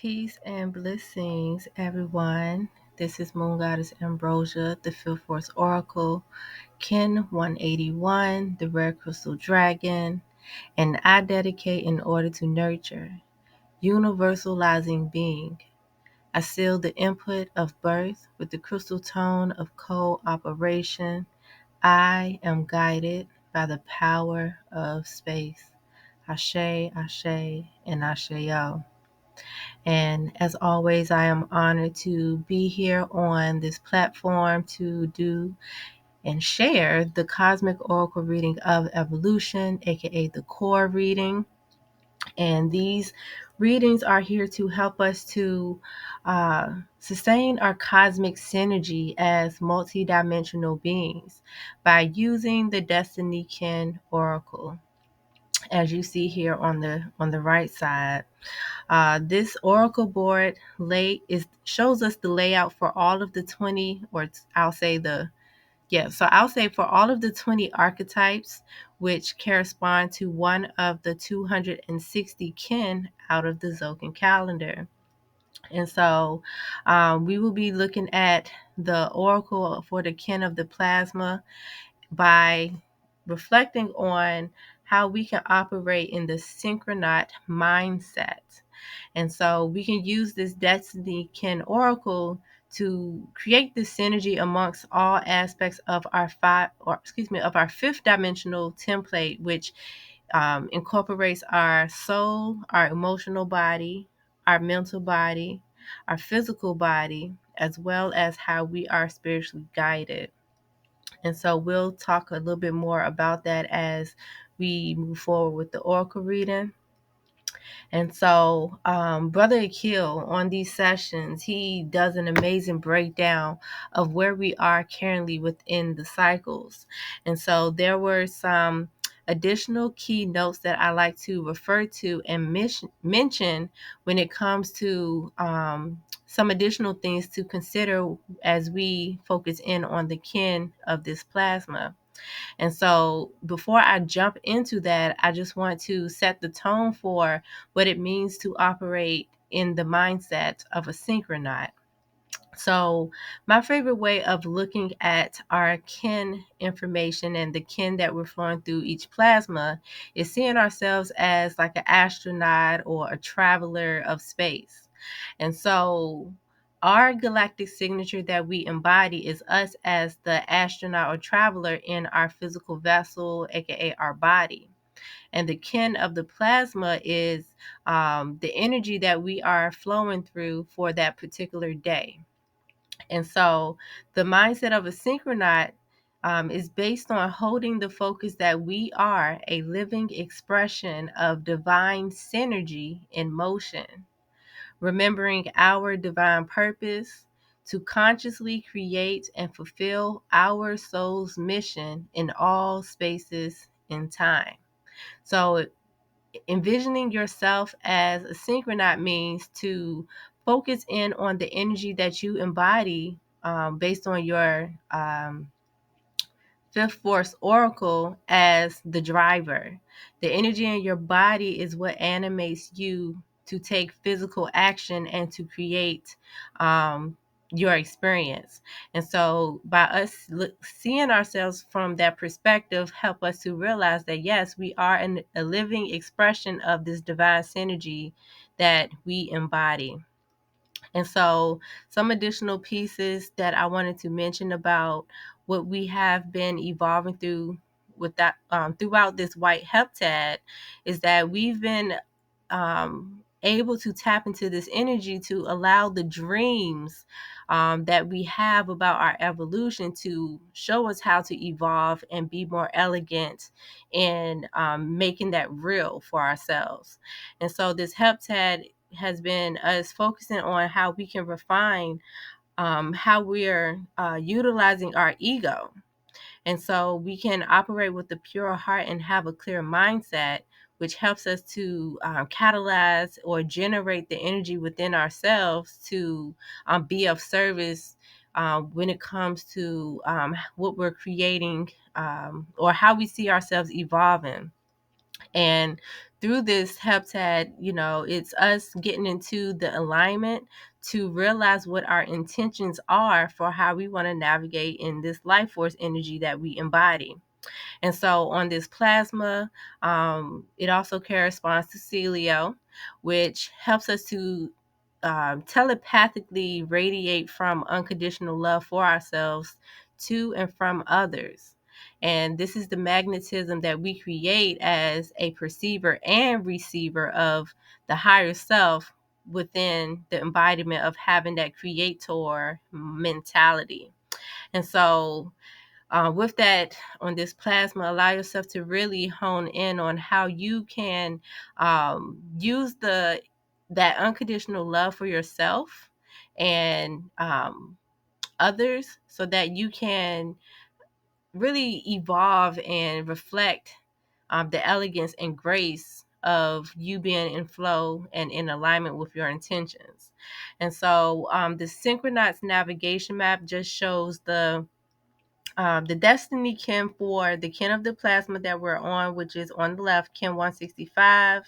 Peace and blessings, everyone. This is Moon Goddess Ambrosia, the Fifth Force Oracle, Kin 181, the Rare Crystal Dragon, and I dedicate in order to nurture, universalizing being. I seal the input of birth with the crystal tone of cooperation. I am guided by the power of space. Ashe, Ashe, and Asheo. And as always, I am honored to be here on this platform to do and share the Cosmic Oracle reading of evolution, aka the C.O.R.E reading. And these readings are here to help us to sustain our cosmic synergy as multidimensional beings by using the Destiny Kin Oracle, as you see here on the right side. This Oracle board shows us the layout for all of the 20, or I'll say for all of the 20 archetypes, which correspond to one of the 260 kin out of the Zocan calendar. And so we will be looking at the Oracle for the kin of the plasma by reflecting on how we can operate in the synchronot mindset. And so we can use this Destiny Kin Oracle to create this synergy amongst all aspects of our fifth dimensional template, which incorporates our soul, our emotional body, our mental body, our physical body, as well as how we are spiritually guided. And so we'll talk a little bit more about that as we move forward with the Oracle reading. And so Brother Akil on these sessions, he does an amazing breakdown of where we are currently within the cycles. And so there were some additional key notes that I like to refer to and mention when it comes to some additional things to consider as we focus in on the kin of this plasma. And so before I jump into that, I just want to set the tone for what it means to operate in the mindset of a synchronaut. So my favorite way of looking at our kin information and the kin that we're flowing through each plasma is seeing ourselves as like an astronaut or a traveler of space. And so our galactic signature that we embody is us as the astronaut or traveler in our physical vessel, aka our body. And the kin of the plasma is the energy that we are flowing through for that particular day. And so the mindset of a synchronaut is based on holding the focus that we are a living expression of divine synergy in motion, remembering our divine purpose to consciously create and fulfill our soul's mission in all spaces and time. So envisioning yourself as a synchronaut means to focus in on the energy that you embody based on your Fifth Force Oracle as the driver. The energy in your body is what animates you to take physical action and to create your experience. And so by us seeing ourselves from that perspective, help us to realize that yes, we are a living expression of this divine synergy that we embody. And so some additional pieces that I wanted to mention about what we have been evolving through with that throughout this white heptad is that we've been able to tap into this energy to allow the dreams that we have about our evolution to show us how to evolve and be more elegant in making that real for ourselves. And so this heptad has been us focusing on how we can refine how we're utilizing our ego. And so we can operate with a pure heart and have a clear mindset, which helps us to catalyze or generate the energy within ourselves to be of service when it comes to what we're creating or how we see ourselves evolving. And through this heptad, it's us getting into the alignment to realize what our intentions are for how we want to navigate in this life force energy that we embody. And so on this plasma, it also corresponds to Celio, which helps us to telepathically radiate from unconditional love for ourselves to and from others. And this is the magnetism that we create as a perceiver and receiver of the higher self within the embodiment of having that creator mentality. And so with that, on this plasma, allow yourself to really hone in on how you can use that unconditional love for yourself and others, so that you can really evolve and reflect the elegance and grace of you being in flow and in alignment with your intentions. And so the synchronized navigation map just shows the destiny kin for the kin of the plasma that we're on, which is on the left, kin 165.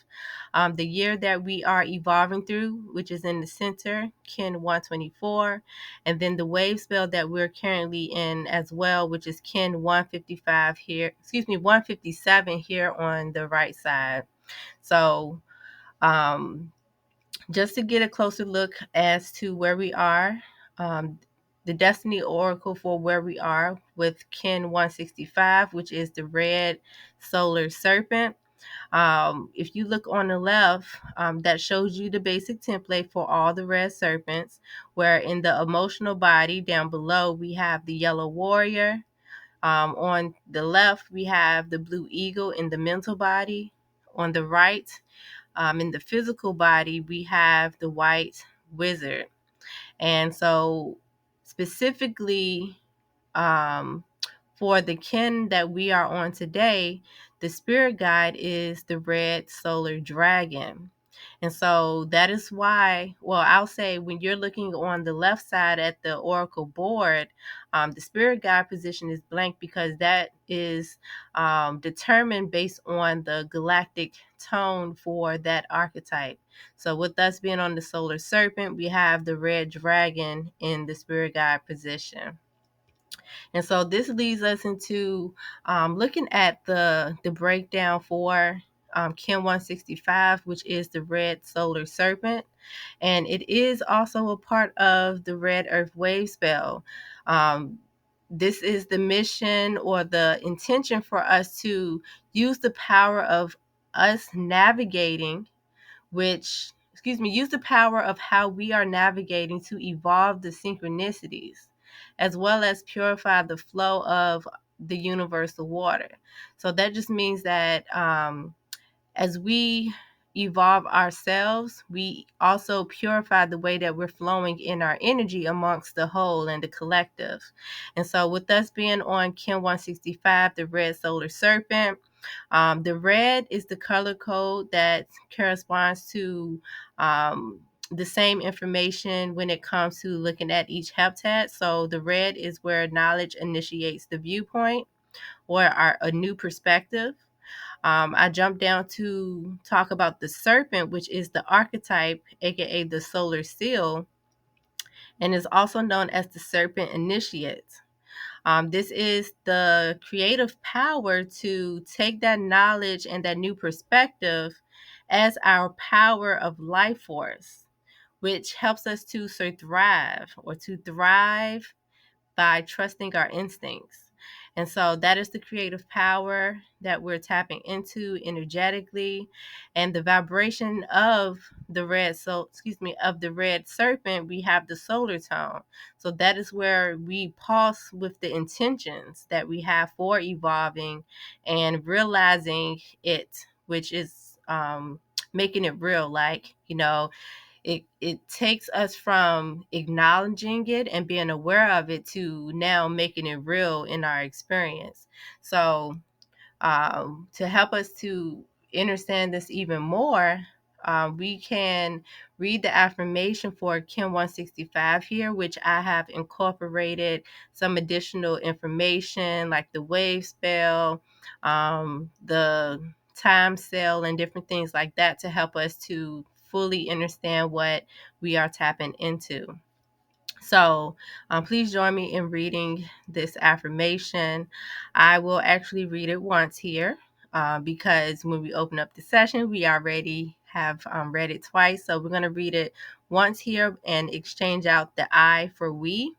The year that we are evolving through, which is in the center, kin 124. And then the wave spell that we're currently in as well, which is kin 155 here, 157 here on the right side. So just to get a closer look as to where we are, um, the Destiny Oracle for where we are with Kin 165, which is the red solar serpent. If you look on the left, that shows you the basic template for all the red serpents, where in the emotional body down below, we have the yellow warrior. On the left, we have the blue eagle in the mental body. On the right, in the physical body, we have the white wizard. And so, specifically, for the kin that we are on today, the spirit guide is the red solar dragon. And so that is why, well, I'll say when you're looking on the left side at the oracle board, the spirit guide position is blank because that is determined based on the galactic tone for that archetype. So with us being on the solar serpent, we have the red dragon in the spirit guide position. And so this leads us into looking at the breakdown for Kin 165, which is the red solar serpent. And it is also a part of the red earth wave spell. This is the mission or the intention for us to use the power of us navigating, use the power of how we are navigating to evolve the synchronicities, as well as purify the flow of the universal water. So that just means that as we evolve ourselves, we also purify the way that we're flowing in our energy amongst the whole and the collective. And so with us being on Kin 165, the red solar serpent, the red is the color code that corresponds to the same information when it comes to looking at each heptad. So the red is where knowledge initiates the viewpoint or a new perspective. I jumped down to talk about the serpent, which is the archetype, aka the solar seal, and is also known as the serpent initiate. This is the creative power to take that knowledge and that new perspective as our power of life force, which helps us to thrive by trusting our instincts. And so that is the creative power that we're tapping into energetically. And the vibration of the red serpent, we have the solar tone. So that is where we pulse with the intentions that we have for evolving and realizing it, which is making it real. Like, it takes us from acknowledging it and being aware of it to now making it real in our experience. So to help us to understand this even more, we can read the affirmation for Kim 165 here, which I have incorporated some additional information like the wave spell, the time scale and different things like that to help us to fully understand what we are tapping into. So please join me in reading this affirmation. I will actually read it once here because when we open up the session, we already have read it twice. So we're going to read it once here and exchange out the I for we.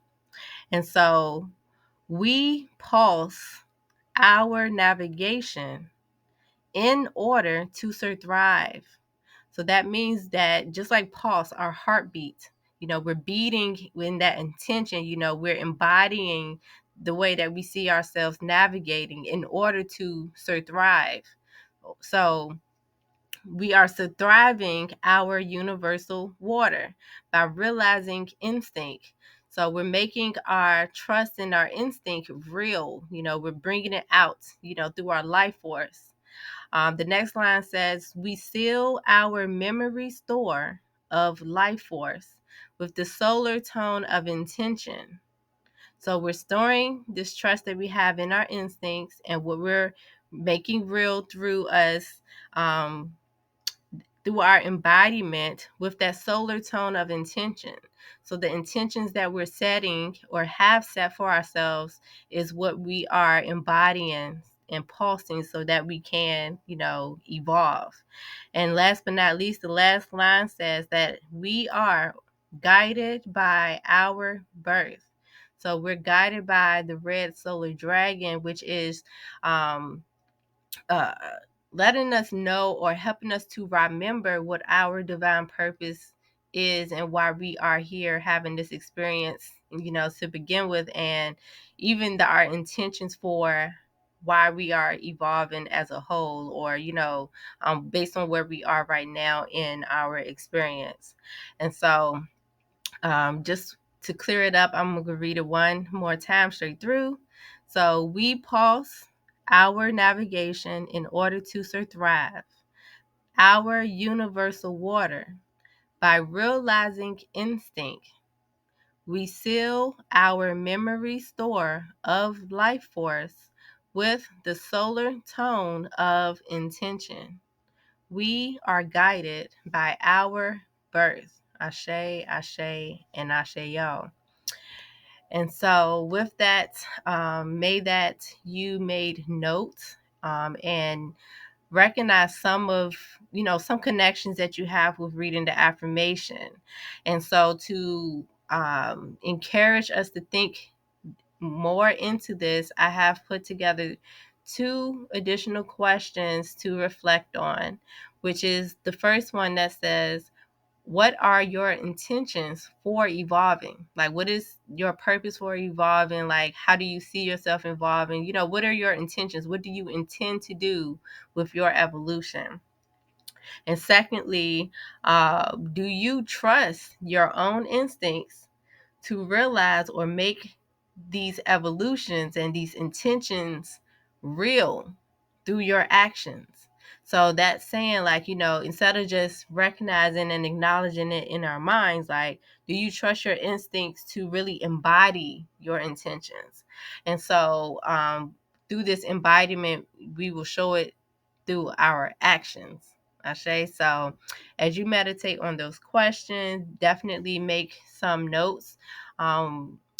And so we pulse our navigation in order to thrive. So that means that just like pulse, our heartbeat, we're beating in that intention, we're embodying the way that we see ourselves navigating in order to thrive. So we are thriving our universal water by realizing instinct. So we're making our trust in our instinct real. We're bringing it out, through our life force. The next line says, we seal our memory store of life force with the solar tone of intention. So we're storing this trust that we have in our instincts and what we're making real through us, through our embodiment with that solar tone of intention. So the intentions that we're setting or have set for ourselves is what we are embodying and pulsing so that we can, evolve. And last but not least, the last line says that we are guided by our birth. So we're guided by the red solar dragon, which is uh, letting us know or helping us to remember what our divine purpose is and why we are here having this experience, to begin with, and even our intentions for why we are evolving as a whole, or based on where we are right now in our experience. And so just to clear it up, I'm going to read it one more time straight through. So we pulse our navigation in order to thrive, our universal water, by realizing instinct. We seal our memory store of life force with the solar tone of intention. We are guided by our birth. Ashe, Ashe, and Ashe y'all. And so with that, may that you made note and recognize some connections that you have with reading the affirmation. And so to encourage us to think more into this, I have put together 2 additional questions to reflect on, which is the first one that says, what are your intentions for evolving? Like, what is your purpose for evolving? Like, how do you see yourself evolving? What are your intentions? What do you intend to do with your evolution? And secondly, do you trust your own instincts to realize or make these evolutions and these intentions real through your actions? So that's saying, like, instead of just recognizing and acknowledging it in our minds, like, do you trust your instincts to really embody your intentions? And so through this embodiment, we will show it through our actions. Ashe. So as you meditate on those questions, definitely make some notes.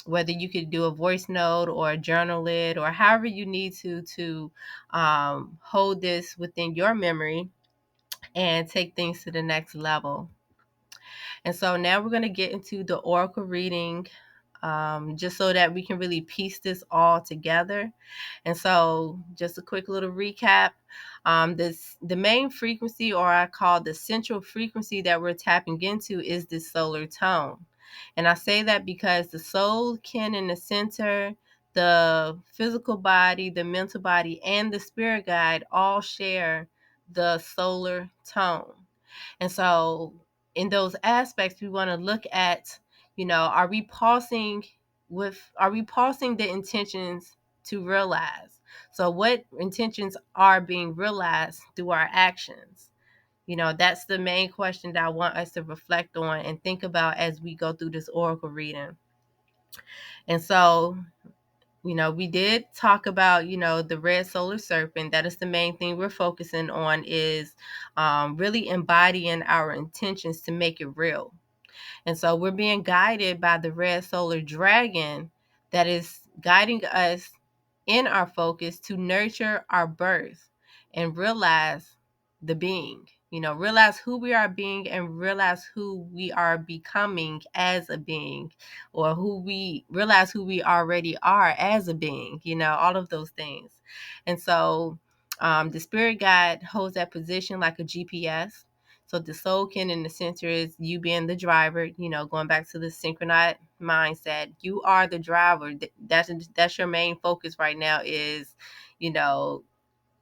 Whether you could do a voice note or journal it or however you need to hold this within your memory and take things to the next level. And so now we're going to get into the oracle reading, just so that we can really piece this all together. And so just a quick little recap. The main frequency, or I call the central frequency that we're tapping into, is this solar tone. And I say that because the soul kin in the center, the physical body, the mental body, and the spirit guide all share the solar tone. And so in those aspects, we want to look at, are we pausing the intentions to realize? So what intentions are being realized through our actions? That's the main question that I want us to reflect on and think about as we go through this oracle reading. And so we did talk about, the red solar serpent. That is the main thing we're focusing on, is really embodying our intentions to make it real. And so we're being guided by the red solar dragon that is guiding us in our focus to nurture our birth and realize the being, realize who we are being and realize who we are becoming as a being, or realize who we already are as a being, all of those things. And so the spirit guide holds that position like a GPS. So the soul kin in the center is you being the driver, going back to the synchronized mindset. You are the driver. That's your main focus right now, is,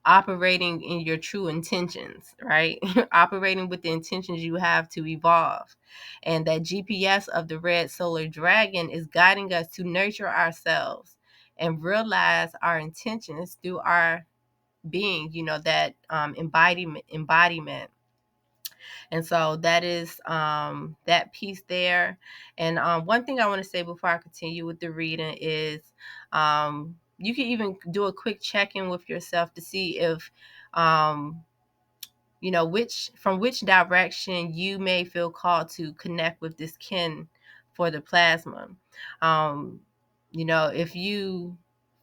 operating in your true intentions, right? Operating with the intentions you have to evolve. And that GPS of the red solar dragon is guiding us to nurture ourselves and realize our intentions through our being, that embodiment. And so that is that piece there. And one thing I want to say before I continue with the reading is you can even do a quick check-in with yourself to see if which direction you may feel called to connect with this kin for the plasma. If you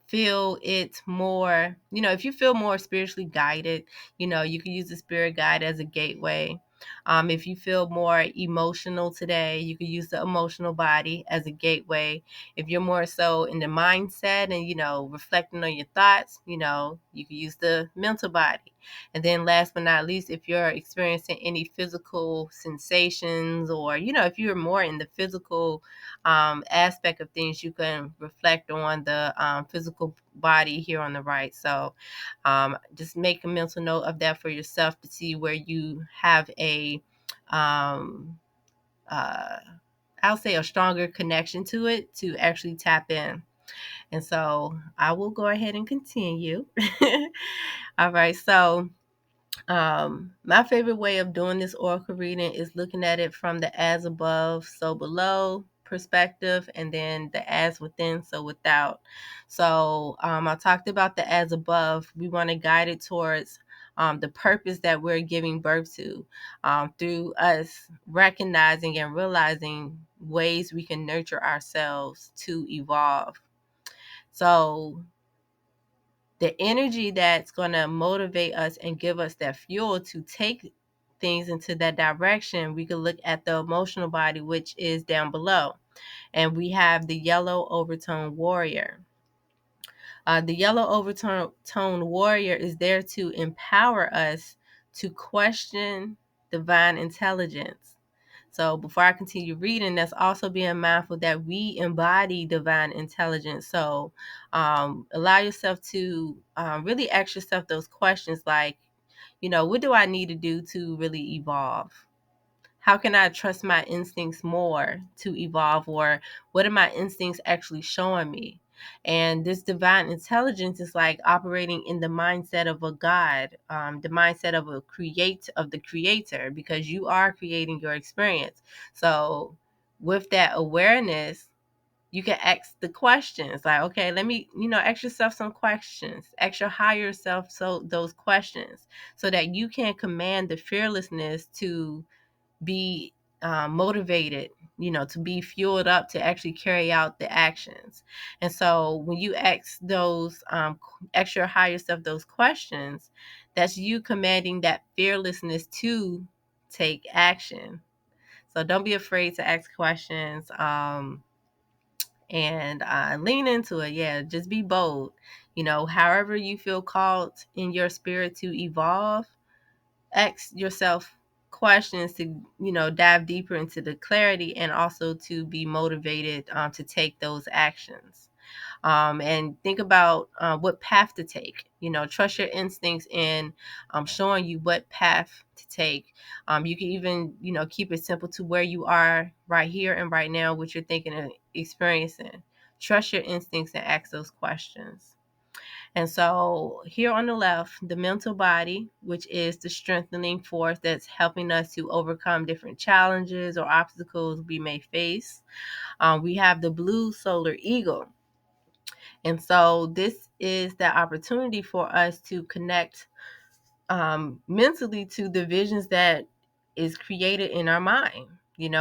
feel it more, if you feel more spiritually guided, you can use the spirit guide as a gateway. If you feel more emotional today, you can use the emotional body as a gateway. If you're more so in the mindset and, reflecting on your thoughts, you can use the mental body. And then last but not least, if you're experiencing any physical sensations, or, if you're more in the physical aspect of things, you can reflect on the physical body here on the right. So just make a mental note of that for yourself to see where you have I'll say a stronger connection to it to actually tap in. And so I will go ahead and continue. All right. So my favorite way of doing this oracle reading is looking at it from the as above, so below perspective, and then the as within, so without. So I talked about the as above. We want to guide it towards the purpose that we're giving birth to, through us recognizing and realizing ways we can nurture ourselves to evolve. So the energy that's going to motivate us and give us that fuel to take things into that direction, we could look at the emotional body, which is down below. And we have the yellow overtone warrior. The yellow overtone warrior is there to empower us to question divine intelligence. So before I continue reading, that's also being mindful that we embody divine intelligence. So allow yourself to really ask yourself those questions like, what do I need to do to really evolve? How can I trust my instincts more to evolve? Or what are my instincts actually showing me? And this divine intelligence is like operating in the mindset of a God, the mindset of the creator, because you are creating your experience. So with that awareness, you can ask the questions like, okay, let me, ask yourself some questions, ask your higher self those questions, so that you can command the fearlessness to be motivated, to be fueled up to actually carry out the actions. And so when you ask ask your higher self those questions, that's you commanding that fearlessness to take action. So don't be afraid to ask questions, and lean into it. Yeah, just be bold. However you feel called in your spirit to evolve, ask yourself questions to dive deeper into the clarity, and also to be motivated to take those actions, and think about what path to take. Trust your instincts in showing you what path to take. You can even keep it simple to where you are right here and right now, what you're thinking and experiencing. Trust your instincts and ask those questions. And so here on the left, the mental body, which is the strengthening force that's helping us to overcome different challenges or obstacles we may face. We have the blue solar eagle. And so this is the opportunity for us to connect mentally to the visions that is created in our mind. When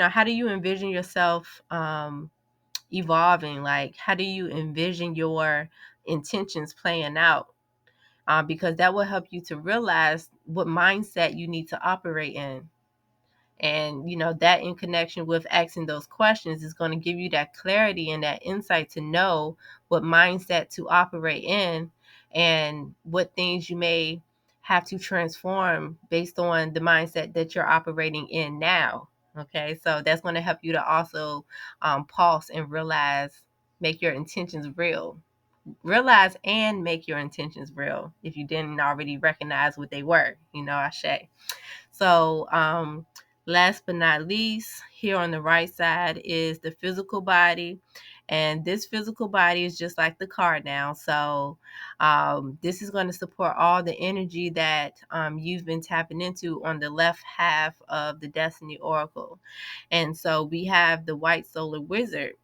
how do you envision yourself evolving? Like, how do you envision your intentions playing out? Because that will help you to realize what mindset you need to operate in. And, that in connection with asking those questions is going to give you that clarity and that insight to know what mindset to operate in and what things you may have to transform based on the mindset that you're operating in now. Okay, so that's going to help you to also pause and make your intentions real. Realize and make your intentions real if you didn't already recognize what they were, Ashe. So, last but not least, here on the right side is the physical body. And this physical body is just like the card now. So, this is going to support all the energy that you've been tapping into on the left half of the Destiny Oracle. And so, we have the White Solar Wizard.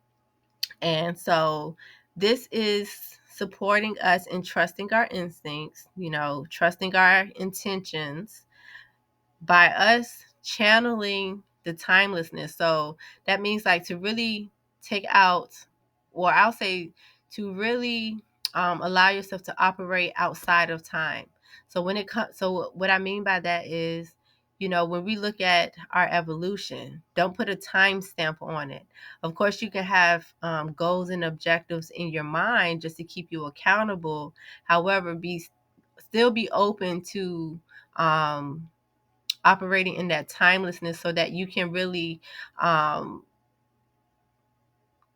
And so, this is supporting us in trusting our instincts, trusting our intentions by us channeling the timelessness. So that means like to really take out, or I'll say to really allow yourself to operate outside of time. So what I mean by that is, when we look at our evolution, don't put a time stamp on it. Of course, you can have goals and objectives in your mind just to keep you accountable. However, still be open to operating in that timelessness so that you can really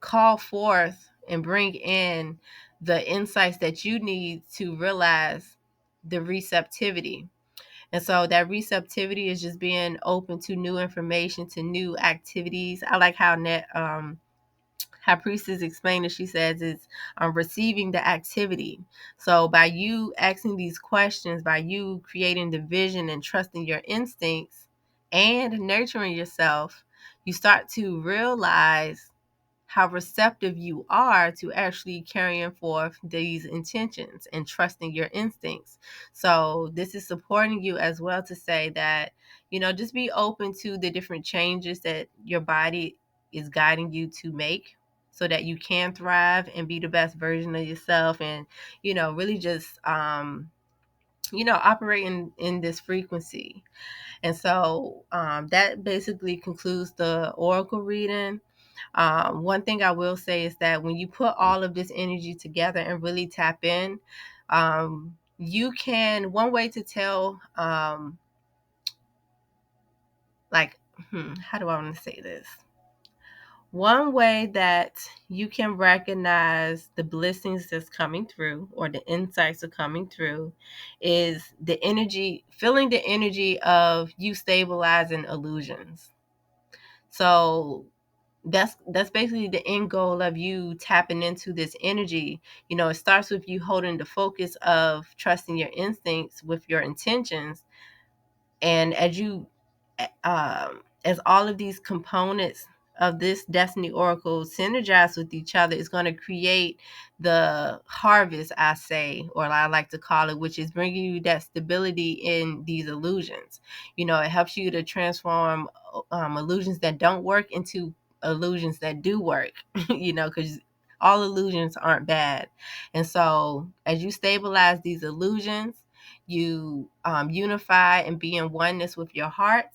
call forth and bring in the insights that you need to realize the receptivity. And so that receptivity is just being open to new information, to new activities. I like how High Priestess explained it. She says it's receiving the activity. So by you asking these questions, by you creating the vision and trusting your instincts and nurturing yourself, you start to realize how receptive you are to actually carrying forth these intentions and trusting your instincts. So this is supporting you as well to say that, just be open to the different changes that your body is guiding you to make so that you can thrive and be the best version of yourself, and, really just, operate in this frequency. And so that basically concludes the oracle reading. One thing I will say is that when you put all of this energy together and really tap in, one way to tell, how do I want to say this? One way that you can recognize the blessings that's coming through or the insights are coming through is the energy, feeling the energy of you stabilizing illusions. So that's basically the end goal of you tapping into this energy. It starts with you holding the focus of trusting your instincts with your intentions. And as all of these components of this Destiny Oracle synergize with each other, it's going to create the harvest, I say, or I like to call it, which is bringing you that stability in these illusions. It helps you to transform illusions that don't work into illusions that do work, because all illusions aren't bad. And so as you stabilize these illusions, you unify and be in oneness with your heart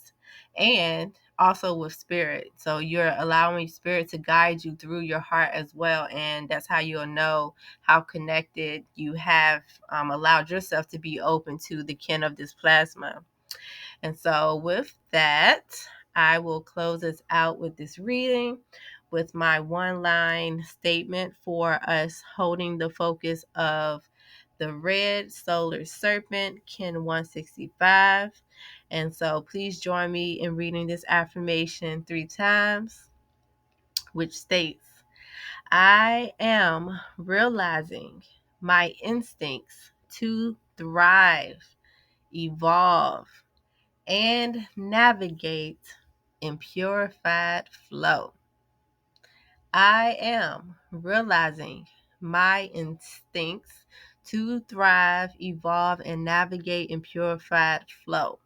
and also with spirit. So you're allowing spirit to guide you through your heart as well. And that's how you'll know how connected you have allowed yourself to be open to the kin of this plasma. And so with that, I will close us out with this reading with my one-line statement for us holding the focus of the red solar serpent, kin 165. And so please join me in reading this affirmation 3 times, which states, I am realizing my instincts to thrive, evolve, and navigate in purified flow. I am realizing my instincts to thrive, evolve, and navigate in purified flow.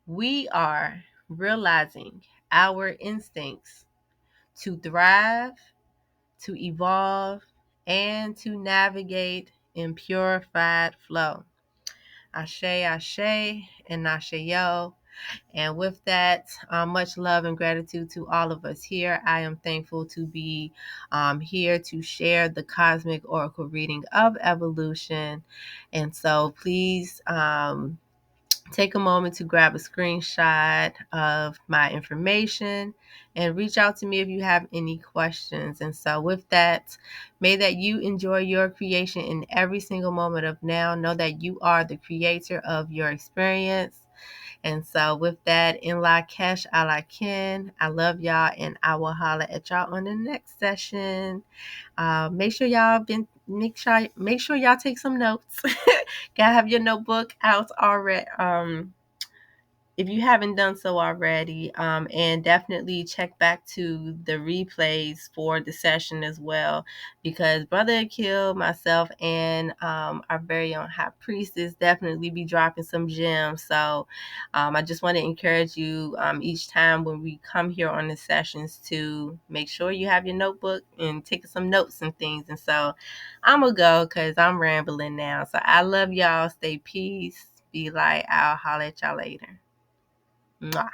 We are realizing our instincts to thrive, to evolve, and to navigate in purified flow. Ashe, Ashe, and Ashe And with that, much love and gratitude to all of us here. I am thankful to be here to share the cosmic oracle reading of evolution. And so please take a moment to grab a screenshot of my information and reach out to me if you have any questions. And so with that, may that you enjoy your creation in every single moment of now. Know that you are the creator of your experience. And so with that, in la kesh, a la kin, I love y'all, and I will holler at y'all on the next session. Make sure y'all take some notes. Gotta have your notebook out already. If you haven't done so already, and definitely check back to the replays for the session as well, because Brother Akil, myself, and our very own High Priestess definitely be dropping some gems. So I just want to encourage you each time when we come here on the sessions to make sure you have your notebook and take some notes and things. And so I'm going to go because I'm rambling now. So I love y'all. Stay peace. Be light. I'll holler at y'all later. Mwah.